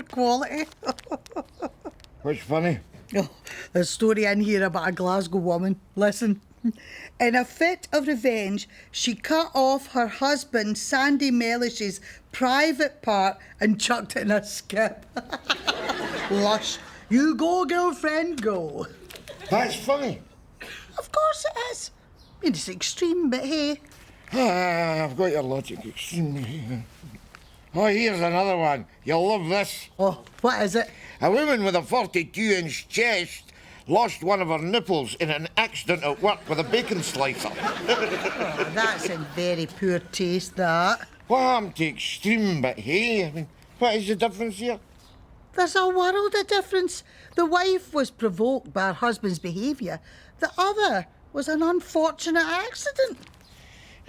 poor quality. What's funny? Oh, there's a story in here about a Glasgow woman. Listen. In a fit of revenge, she cut off her husband Sandy Mellish's private part and chucked it in a skip. Lush. You go, girlfriend, go. That's funny. Of course it is. I mean, it's extreme, but hey. I've got your logic extremely. Oh, here's another one. You'll love this. Oh, what is it? A woman with a 42-inch chest lost one of her nipples in an accident at work with a bacon slicer. Oh, that's in very poor taste, that. Well, I'm to extreme, but hey, I mean, what is the difference here? There's a world of difference. The wife was provoked by her husband's behaviour. The other was an unfortunate accident.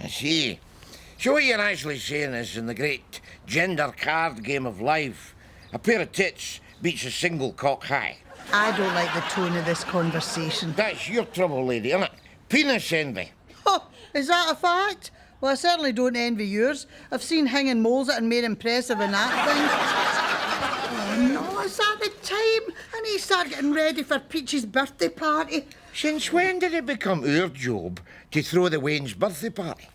I see. So what you're actually saying is, in the great gender card game of life, a pair of tits beats a single cock high. I don't like the tone of this conversation. That's your trouble, lady, isn't it? Penis envy. Oh, is that a fact? Well, I certainly don't envy yours. I've seen hanging moles that are more impressive than that thing. Oh, no, is that the time? I need to start getting ready for Peach's birthday party. Since when did it become our job to throw the Wayne's birthday party?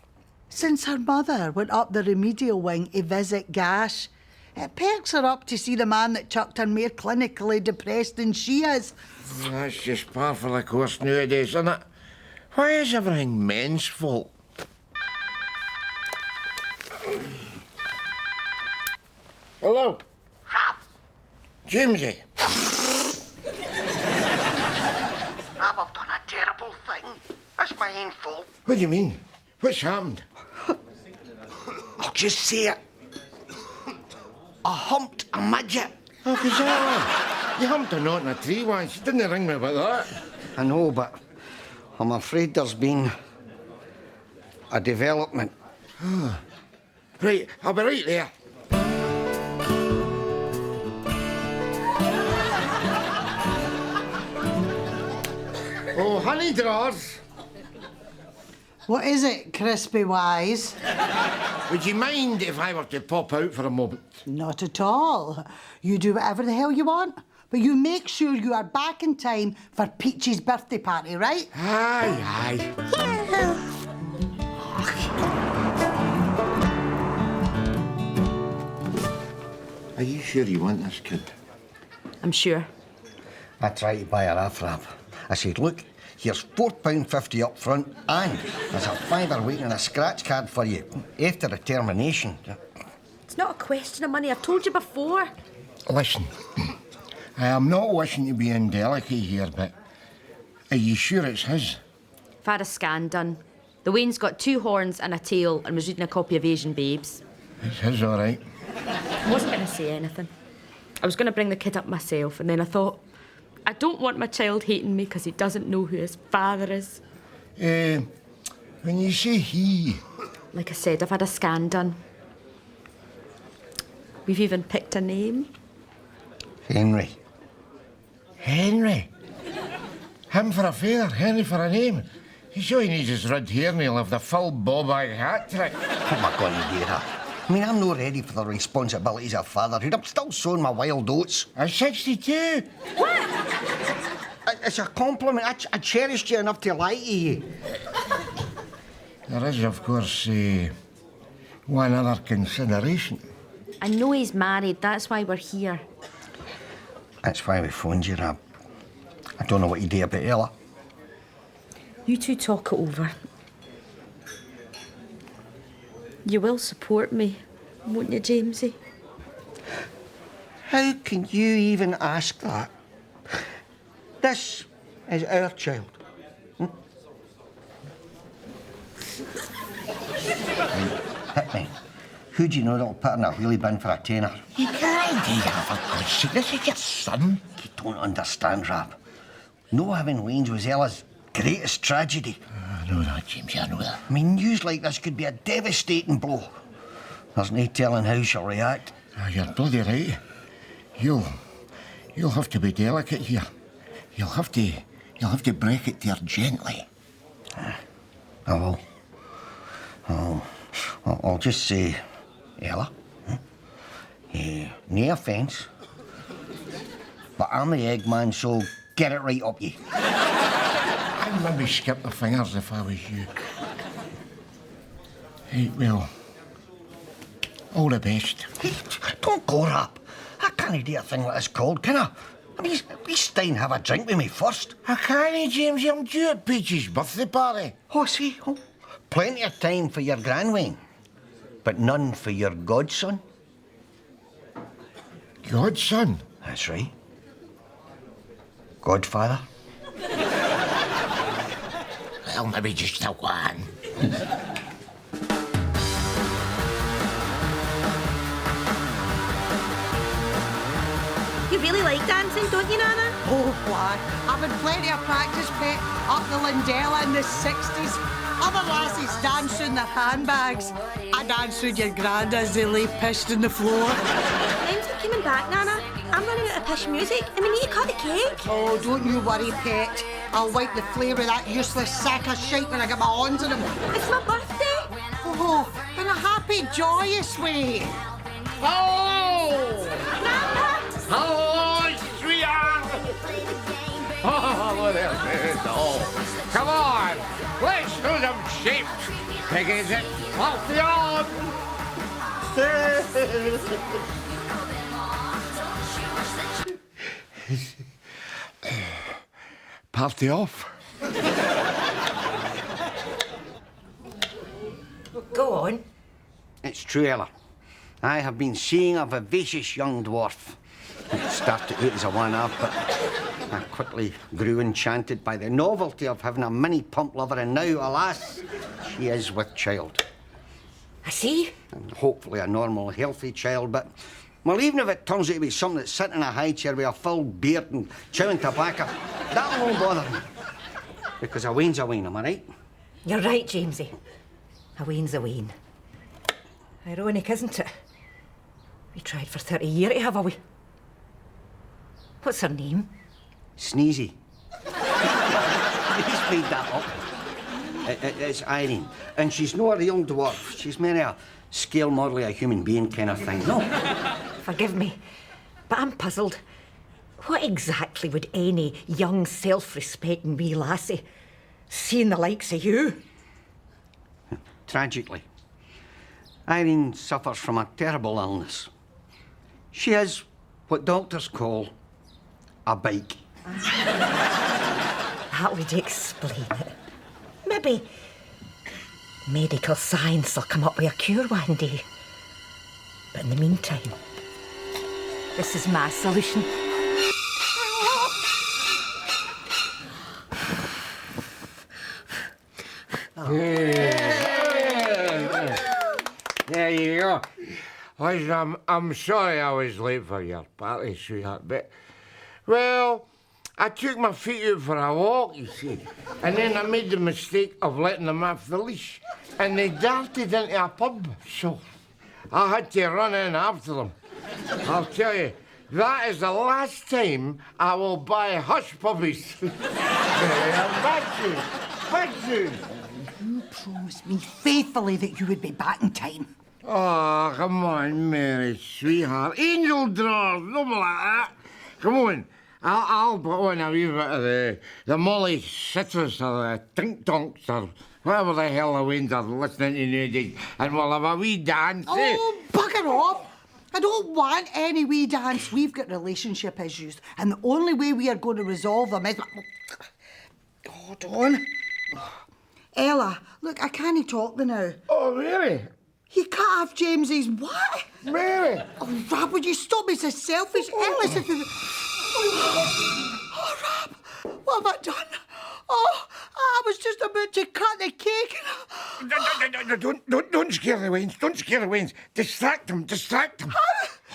Since her mother went up the remedial wing to visit Gash. It perks her up to see the man that chucked her more clinically depressed than she is. That's just par for the course nowadays, isn't it? Why is everything men's fault? Hello? Rab. Jamesie. Rab, I've done a terrible thing. It's my own fault. What do you mean? What's happened? I'll just say it. I humped a midget. Oh, Gazelle, you humped a knot in a tree once. You didn't ring me about that. I know, but I'm afraid there's been a development. Right, I'll be right there. Oh, honey drawers. What is it, Crispy Wise? Would you mind if I were to pop out for a moment? Not at all. You do whatever the hell you want, but you make sure you are back in time for Peach's birthday party, right? Aye, Are you sure you want this kid? I'm sure. I tried to buy her off, Rab. I said, look, here's £4.50 up front and there's a £5 waiting on a scratch card for you after the termination. It's not a question of money. I've told you before. Listen, I am not wishing to be indelicate here, but are you sure it's his? I've had a scan done. The Wayne's got 2 horns and a tail and was reading a copy of Asian Babes. It's his, all right. I wasn't going to say anything. I was going to bring the kid up myself, and then I thought, I don't want my child hating me because he doesn't know who his father is. When you say he... Like I said, I've had a scan done. We've even picked a name. Henry. Henry? Him for a father, Henry for a name. He's all he needs is red hair and he'll have the full bob-eye hat trick. What am I going to do, Rab? I mean, I'm not ready for the responsibilities of fatherhood. I'm still sowing my wild oats. I'm 62. It's a compliment. I cherished you enough to lie to you. There is, of course, one other consideration. I know he's married. That's why we're here. That's why we phoned you, Rab. I don't know what you do about Ella. You two talk it over. You will support me, won't you, Jamesie? How can you even ask that? This is our child. Hit me. Who do you know that'll put in a wheelie bin for a tenner? You can't do that, for God's sake. This is your son. You don't understand, Rab. No having Wayne's was Ella's greatest tragedy. I know that, James, I know that. I mean, news like this could be a devastating blow. There's no telling how she'll react. You're bloody right. You'll have to be delicate here. You'll have to break it to her gently. I will. I'll just say, Ella, no offence, But I'm the egg man, so get it right up you. I'd maybe skip the fingers if I was you. Hey, well, all the best. Hey, don't go, Rab. I can't do a thing like this cold, can I? I mean, we stay and have a drink with me first. I can't, Jamesie. I'm due at Peach's birthday party. Oh, see, plenty of time for your grandwine, but none for your godson. Godson? That's right. Godfather. Well, maybe just a one. You really like dancing, don't you, Nana? Oh, why? I've had plenty of practice, pet, up the Lindella in the 60s. Other lassies dance through their handbags. I dance through your grand as they lay pished on the floor. When's we coming back, Nana? I'm running out of pish music and we need to cut the cake. Oh, don't you worry, pet. I'll wipe the flavour of that useless sack of shite when I get my hands on him. It's my birthday. Oh, in a happy, joyous way. Hello! Nana! Hello, sweetheart! Oh, look at this. Oh, come on. Let's do some shapes. Piggies it. Party on! Party off. Go on. It's true, Ella. I have been seeing a vivacious young dwarf. It started out as a one-off, but I quickly grew enchanted by the novelty of having a mini pump lover, and now, alas, she is with child. I see. And hopefully a normal, healthy child, but, well, even if it turns out to be something that's sitting in a high chair with a full beard and chewing tobacco, that won't bother me. Because a wain's a wain, am I right? You're right, Jamesie. A wain's a wain. Ironic, isn't it? We tried for 30 years to have a wee. What's her name? Sneezy. He's made that up. It's Irene. And she's not a real dwarf. She's more a scale model of a human being kind of thing. No. Forgive me, but I'm puzzled. What exactly would any young, self-respecting wee lassie see in the likes of you? Tragically, Irene suffers from a terrible illness. She has what doctors call a bike. That would explain it. Maybe medical science will come up with a cure one day. But in the meantime, this is my solution. There you go. Listen, I'm sorry I was late for your party, sweetheart, but, well, I took my feet out for a walk, you see, and then I made the mistake of letting them off the leash, and they darted into a pub, so I had to run in after them. I'll tell you, that is the last time I will buy hush puppies. Back soon. You promised me faithfully that you would be back in time. Oh, come on, Mary, sweetheart. Angel drawers, nothing like that. Come on. I'll put on a wee bit of the Molly Citrus or the Tink Tonks or whatever the hell the winds are listening to nowadays, and we'll have a wee dance. Oh, bugger off. I don't want any wee dance. We've got relationship issues, and the only way we are going to resolve them is... Hold on. Ella, look, I can't talk the now. Oh, really? You cut off Jamesie's what? Really? Oh, Rab, would you stop being so selfish? Listen to the... Oh, Rab, what have I done? Oh, I was just about to cut the cake. Don't scare the wains. Don't scare the wains. Distract them.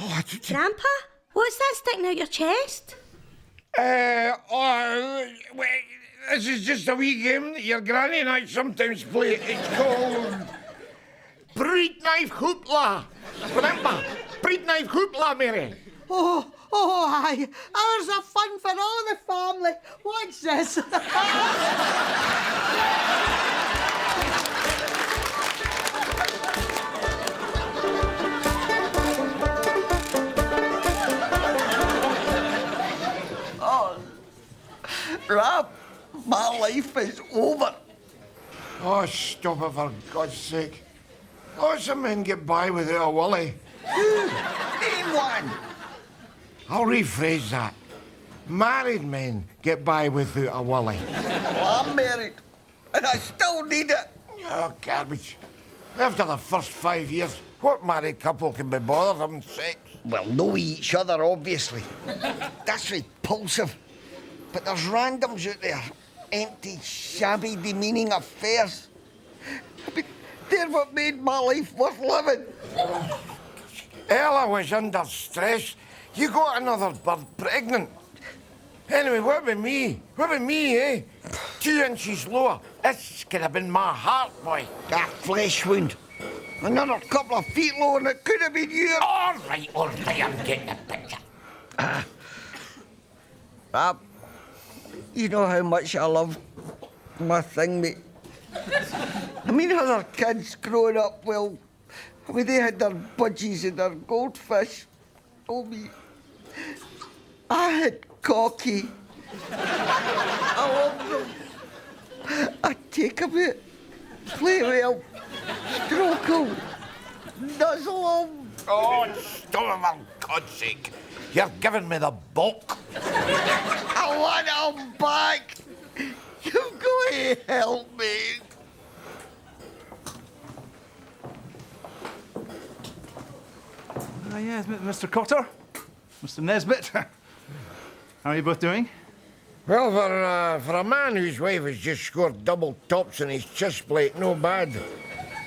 Oh, Grandpa, what's that sticking out your chest? This is just a wee game that your granny and I sometimes play. It's called Breed Knife Hoopla. Remember? Breed Knife Hoopla, Mary. Oh, aye. Hours of fun for all the family. Watch this. Rab, my life is over. Oh, stop it, for God's sake. Lots of men get by without a willy. Name one. I'll rephrase that. Married men get by without a willy. Well, I'm married, and I still need it. Oh, garbage. After the first 5 years, what married couple can be bothered having sex? Well, know each other, obviously. That's repulsive. But there's randoms out there. Empty, shabby, demeaning affairs. But they're what made my life worth living. Ella was under stress. You got another bird pregnant. Anyway, what about me? What about me, eh? 2 inches lower. This could have been my heart, boy. That flesh wound. Another couple of feet low and it could have been you. All right, I'm getting the picture. Rab, you know how much I love my thing, mate. I mean, other kids growing up, well, I mean, they had their budgies and their goldfish. Oh, me. I had Cocky. I love them. I take a bit, play well, stroke them, nuzzle them. Oh, stop it, for God's sake. You're giving me the bulk. I want them back. You've got to help me. Yes, Mr. Cotter, Mr. Nesbitt. How are you both doing? Well, for a man whose wife has just scored double tops in his chest plate, no bad.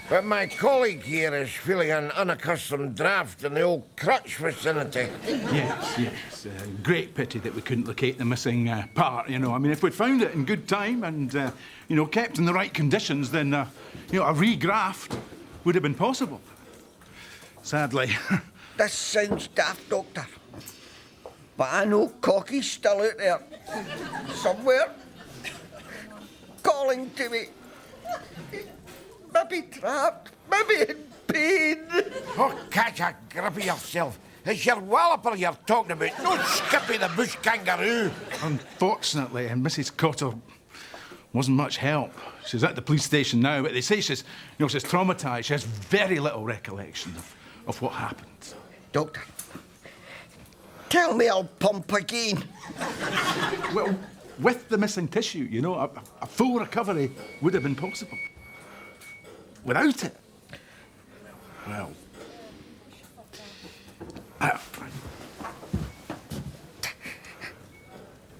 But my colleague here is feeling an unaccustomed draft in the old crutch vicinity. Yes. Great pity that we couldn't locate the missing part, you know. I mean, if we'd found it in good time and, you know, kept in the right conditions, then, you know, a regraft would have been possible. Sadly. This sounds daft, Doctor. But I know Cocky's still out there. Somewhere. Calling to me. Maybe trapped. Maybe in pain. Oh, catch a grip of yourself. It's your walloper you're talking about, not Skippy the bush kangaroo. Unfortunately, and Mrs. Cotter wasn't much help. She's at the police station now, but they say she's traumatised. She has very little recollection of what happened. Doctor, tell me I'll pump again. Well, with the missing tissue, you know, a full recovery would have been possible. Without it, well...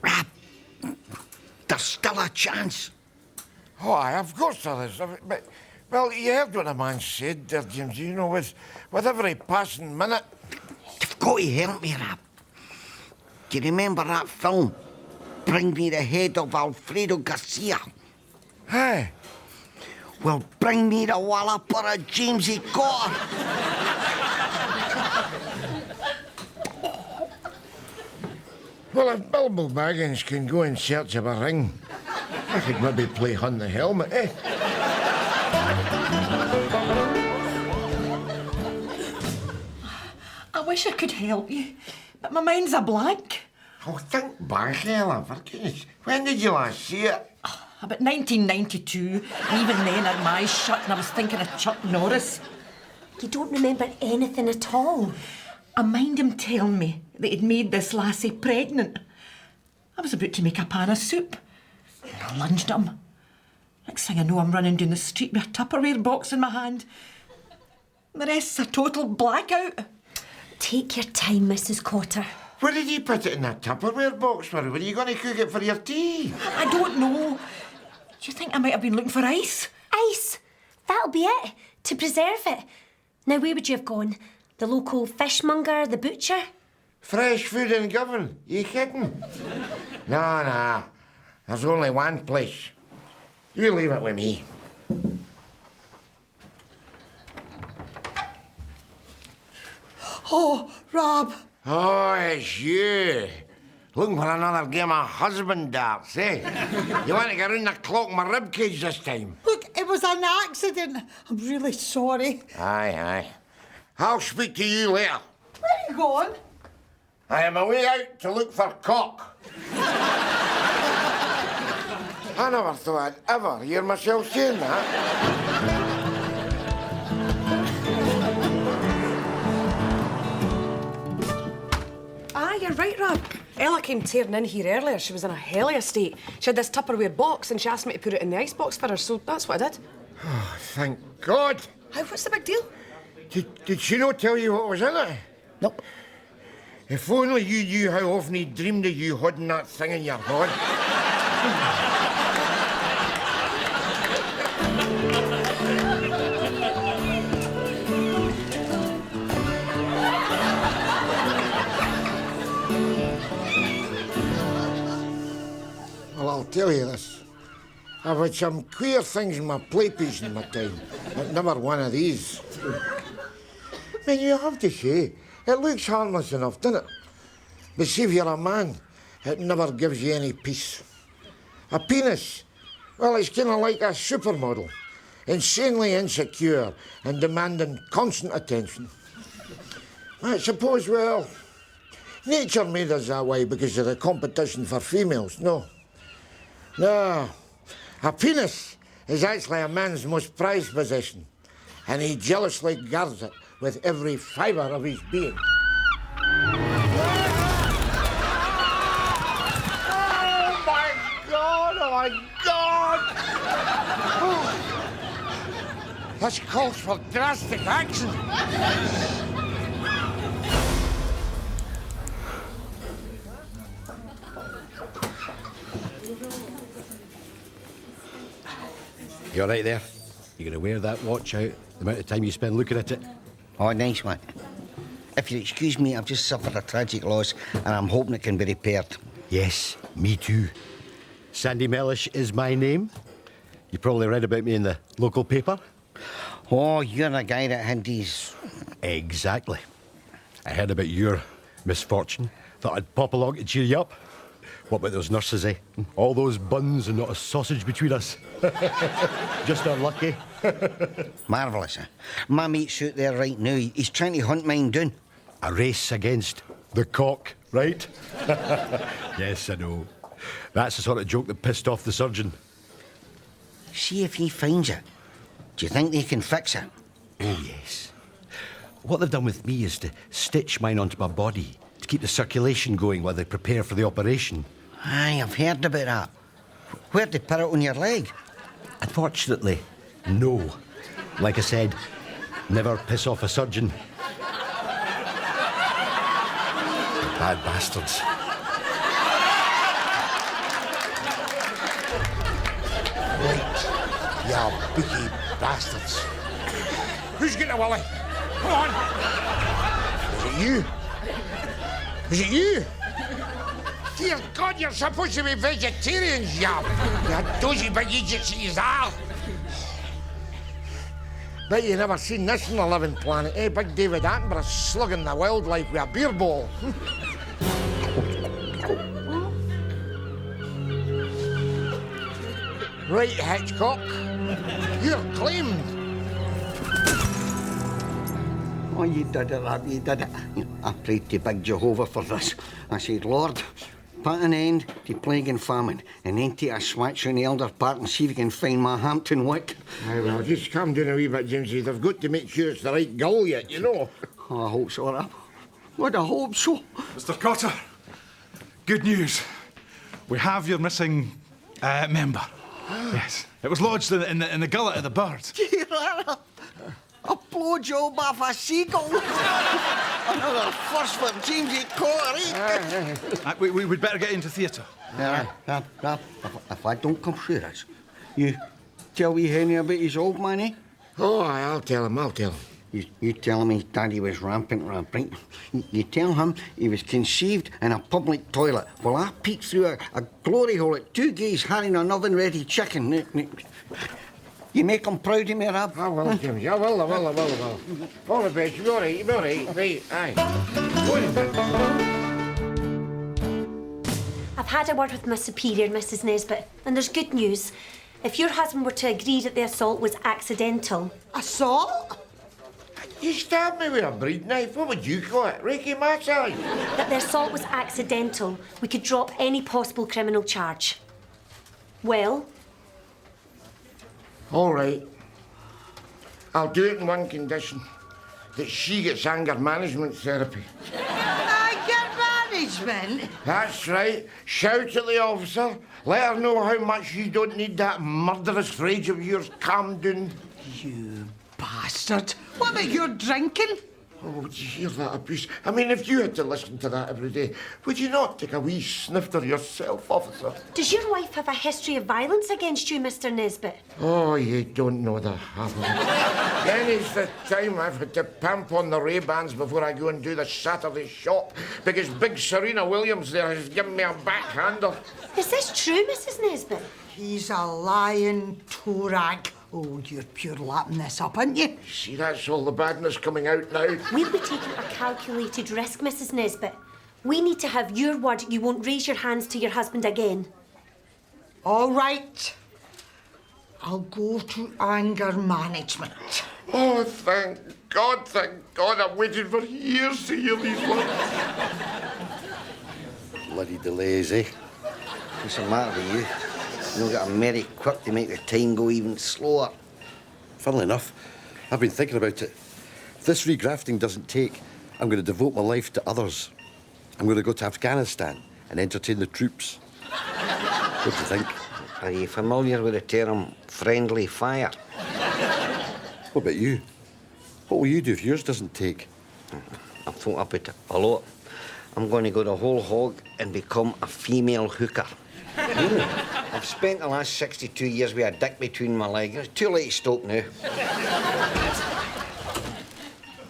Rab, there's still a chance. Oh, aye, of course there is. But, well, you heard what the man said there, James. You know, with every passing minute... You've got to help me, Rab. Do you remember that film? Bring me the head of Alfredo Garcia. Aye. Well, bring me the walloper of Jamesie Cotter. Well, if Bilbo Baggins can go in search of a ring, I could maybe play Hunt the Helmet, eh? I wish I could help you, but my mind's a blank. Oh, think back, Ella, for goodness. When did you last see it? About 1992, and even then I had my eyes shut and I was thinking of Chuck Norris. You don't remember anything at all? I mind him telling me that he'd made this lassie pregnant. I was about to make a pan of soup. And I lunged at him. Next thing I know, I'm running down the street with a Tupperware box in my hand. The rest's a total blackout. Take your time, Mrs. Cotter. Where did you put it in that Tupperware box, Mary? Were you going to cook it for your tea? I don't know. Do you think I might have been looking for ice? Ice? That'll be it, to preserve it. Now, where would you have gone? The local fishmonger, the butcher? Fresh food in Govan? You kidding? No. There's only one place. You leave it with me. Oh, Rab. Oh, it's you. Looking for another game of husband darts, eh? You want to get round the clock in my ribcage this time? Look, it was an accident. I'm really sorry. Aye. I'll speak to you later. Where are you going? I am away out to look for cock. I never thought I'd ever hear myself saying that. You're right, Rab. Ella came tearing in here earlier. She was in a hellier state. She had this Tupperware box and she asked me to put it in the icebox for her, so that's what I did. Oh, thank God. How, what's the big deal? Did she not tell you what was in it? Nope. If only you knew how often he dreamed of you holding that thing in your hand. Well, I'll tell you this. I've had some queer things in my play piece in my time, but never one of these. Man, you have to say, it looks harmless enough, doesn't it? But see, if you're a man, it never gives you any peace. A penis, well, it's kind of like a supermodel, insanely insecure and demanding constant attention. I suppose, well, nature made us that way because of the competition for females, no. No, a penis is actually a man's most prized possession, and he jealously guards it with every fibre of his being. Oh, my God! Oh, my God! Oh. This calls for drastic action. You all right there? You going to wear that watch out the amount of time you spend looking at it? Oh, nice one. If you'll excuse me, I've just suffered a tragic loss and I'm hoping it can be repaired. Yes, me too. Sandy Mellish is my name. You probably read about me in the local paper. Oh, you're the guy that had these... Exactly. I heard about your misfortune. Thought I'd pop along to cheer you up. What about those nurses, eh? All those buns and not a sausage between us. Just unlucky. Marvellous, eh? My mate's out there right now. He's trying to hunt mine down. A race against the cock, right? Yes, I know. That's the sort of joke that pissed off the surgeon. See if he finds it. Do you think they can fix it? Oh, yes. What they've done with me is to stitch mine onto my body to keep the circulation going while they prepare for the operation. Aye, I've heard about that. Where'd they put it on your leg? Unfortunately, no. Like I said, never piss off a surgeon. Bad bastards. Right, you beaky bastards. Who's getting a willy? Come on! Is it you? Is it you? Dear God, you're supposed to be vegetarians, you dozy big idiots that you are. Bet you never seen this on the living planet, eh? Big David Attenborough slugging the wildlife with a beer ball. Right, Hitchcock. You're claimed. Oh, you did it, lad, you did it. I prayed to big Jehovah for this. I said, Lord, put an end to plague and famine, and then take a swatch on the elder part and see if you can find my Hampton wick. Aye, well, just calm down a wee bit, Jamesie. They've got to make sure it's the right gull yet, you know. Oh, I hope so, Rab. Would I hope so? Mr. Cotter, good news. We have your missing member. Yes. It was lodged in the gullet of the bird. A blowjob off a seagull. Another first for Jamesie Cotter, eh? We'd better get into theatre. Rab, if I don't come through this, you tell wee Henry about his old man, eh? Oh, aye, I'll tell him. You tell him his daddy was rampant, right? You tell him he was conceived in a public toilet while I peeked through a glory hole at two gays harrying an oven-ready chicken. You make him proud of me, Rab? I will, Jamesie. I will. All the best. You'll be all right. Right, aye. Go on. I've had a word with my superior, Mrs. Nesbitt, and there's good news. If your husband were to agree that the assault was accidental... Assault? You stabbed me with a bread knife. What would you call it? Reiki massage? That the assault was accidental, we could drop any possible criminal charge. Well? All right. I'll do it in one condition. That she gets anger management therapy. Anger management? That's right. Shout at the officer. Let her know how much you don't need that murderous rage of yours calmed down. You bastard. What about your drinking? Oh, would you hear that abuse? I mean, if you had to listen to that every day, would you not take a wee snifter yourself, officer? Does your wife have a history of violence against you, Mr. Nesbitt? Oh, you don't know the half of it. Any's the time I've had to pamp on the Ray-Bans before I go and do the Saturday shop, because big Serena Williams there has given me a backhander. Is this true, Mrs. Nesbitt? He's a lying toe-rag. Oh, you're pure lapping this up, aren't you? See, that's all the badness coming out now. We'll be taking a calculated risk, Mrs. Nesbitt. We need to have your word you won't raise your hands to your husband again. All right. I'll go to anger management. Oh, thank God, I've waited for years to hear these words. Bloody delays, eh? What's the matter with you? You know, got a merry quirk to make the time go even slower. Funnily enough, I've been thinking about it. If this regrafting doesn't take, I'm going to devote my life to others. I'm going to go to Afghanistan and entertain the troops. What do you think? Are you familiar with the term friendly fire? What about you? What will you do if yours doesn't take? I've thought about it a lot. I'm going to go the whole hog and become a female hooker. Really? I've spent the last 62 years with a dick between my legs. It's too late to stop now.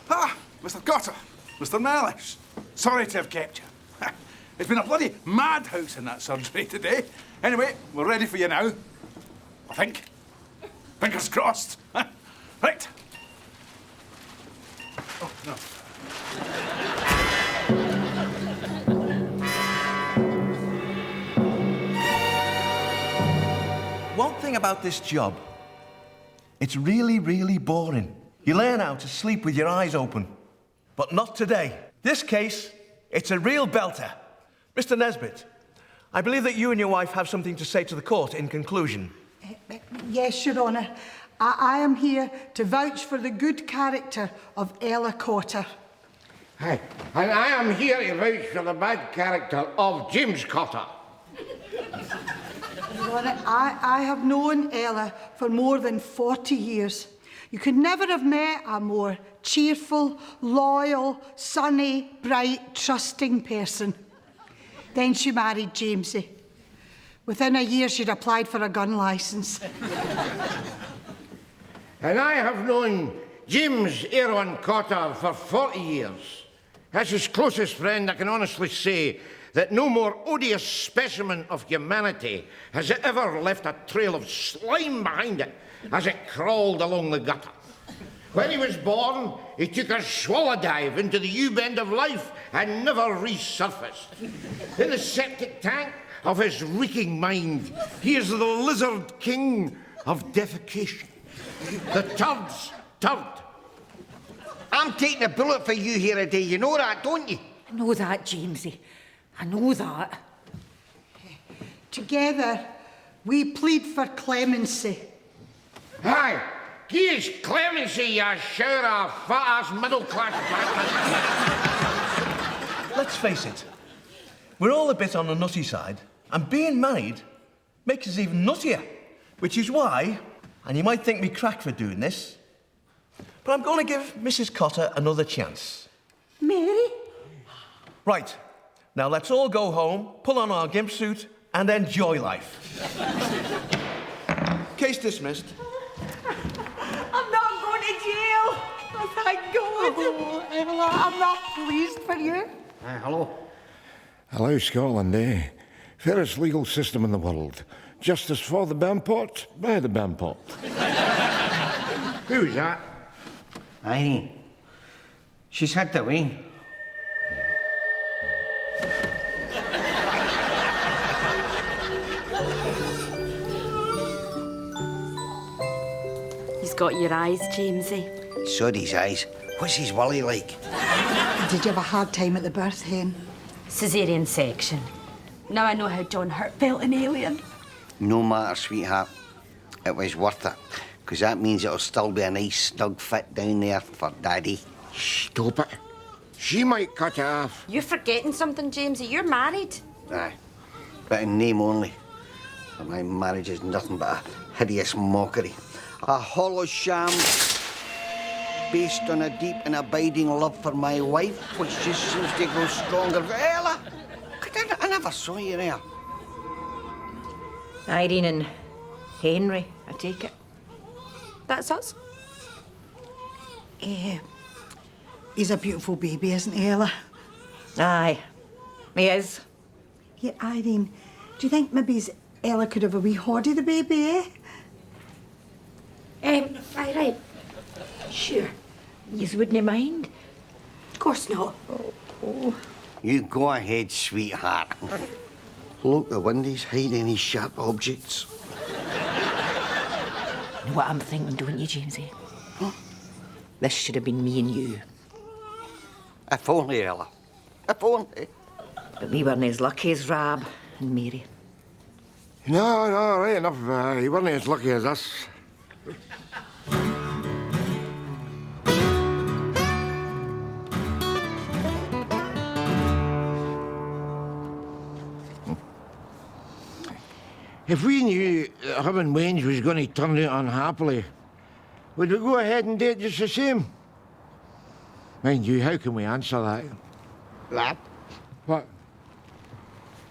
Ah, Mr. Cotter, Mr. Malice. Sorry to have kept you. It's been a bloody madhouse in that surgery today. Anyway, we're ready for you now. I think. Fingers crossed. Right. Oh, no. One thing about this job, it's really, really boring. You learn how to sleep with your eyes open, but not today. This case, it's a real belter. Mr. Nesbitt, I believe that you and your wife have something to say to the court in conclusion. Yes, Your Honour. I am here to vouch for the good character of Ella Cotter. Aye, and I am here to vouch for the bad character of James Cotter. Your Honour, I have known Ella for more than 40 years. You could never have met a more cheerful, loyal, sunny, bright, trusting person. Then she married Jamesie. Within a year, she'd applied for a gun licence. And I have known James Aaron Cotter for 40 years. As his closest friend, I can honestly say that no more odious specimen of humanity has ever left a trail of slime behind it as it crawled along the gutter. When he was born, he took a swallow dive into the U-bend of life and never resurfaced. In the septic tank of his reeking mind, he is the lizard king of defecation. The turd's turd. I'm taking a bullet for you here today. You know that, don't you? I know that, Jamesie. I know that. Together, we plead for clemency. Aye, he is clemency, you shower of fat-ass middle-class bastard. Let's face it, we're all a bit on the nutty side, and being married makes us even nuttier, which is why, and you might think me crack for doing this, but I'm going to give Mrs. Cotter another chance. Mary? Right, now let's all go home, pull on our gimp suit, and enjoy life. Case dismissed. I'm not going to jail. Oh, thank God. Oh, Ella, I'm not pleased for you. Hello? Hello, Scotland, eh? Fairest legal system in the world. Justice for the Bampot, by the Bampot. Who's that? Irene. She's had the wing. He's got your eyes, Jamesie. So these eyes. What's his willy like? Did you have a hard time at the birth, Hen? Caesarean section. Now I know how John Hurt felt in Alien. No matter, sweetheart. It was worth it. Because that means it'll still be a nice, snug fit down there for Daddy. Stop it. She might cut it off. You're forgetting something, Jamesie. You're married. Aye. But in name only. But my marriage is nothing but a hideous mockery. A hollow sham based on a deep and abiding love for my wife, which just seems to grow stronger. Ella! I never saw you there. Irene and Henry, I take it. That's us. He's a beautiful baby, isn't he, Ella? Aye, he is. Yeah, Irene, do you think maybe Ella could have a wee hoddy the baby, eh? Aye, right. Sure. Yous wouldn't mind? Of course not. You go ahead, sweetheart. Look, the windows hide any sharp objects. Know what I'm thinking, don't you, Jamesie? This should have been me and you. If only, Ella. If only. But we weren't as lucky as Rab and Mary. No, right enough. He wasn't as lucky as us. If we knew that him and Wayne's was going to turn out unhappily, would we go ahead and date just the same? Mind you, how can we answer that? Rab? What?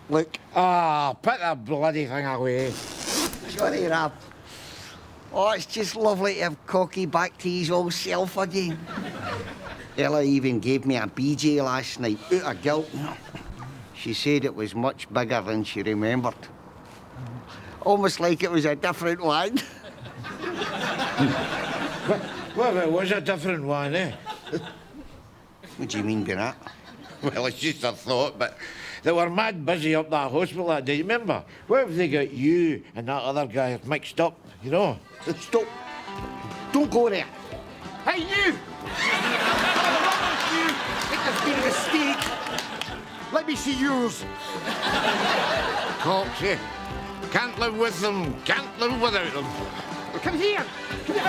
Look. Put the bloody thing away. Sorry, Rab. Oh, it's just lovely to have Cocky back to his old self again. Ella even gave me a BJ last night, out of guilt. She said it was much bigger than she remembered. Almost like it was a different one. Well, it was a different one, eh? What do you mean by that? Well, it's just a thought, but they were mad busy up that hospital that day, remember? What if they got you and that other guy mixed up, you know? Stop. Don't go there. Hey, you! It has been a mistake. Let me see yours. Cocks, eh? Can't live with them, can't live without them. Come here. Come here.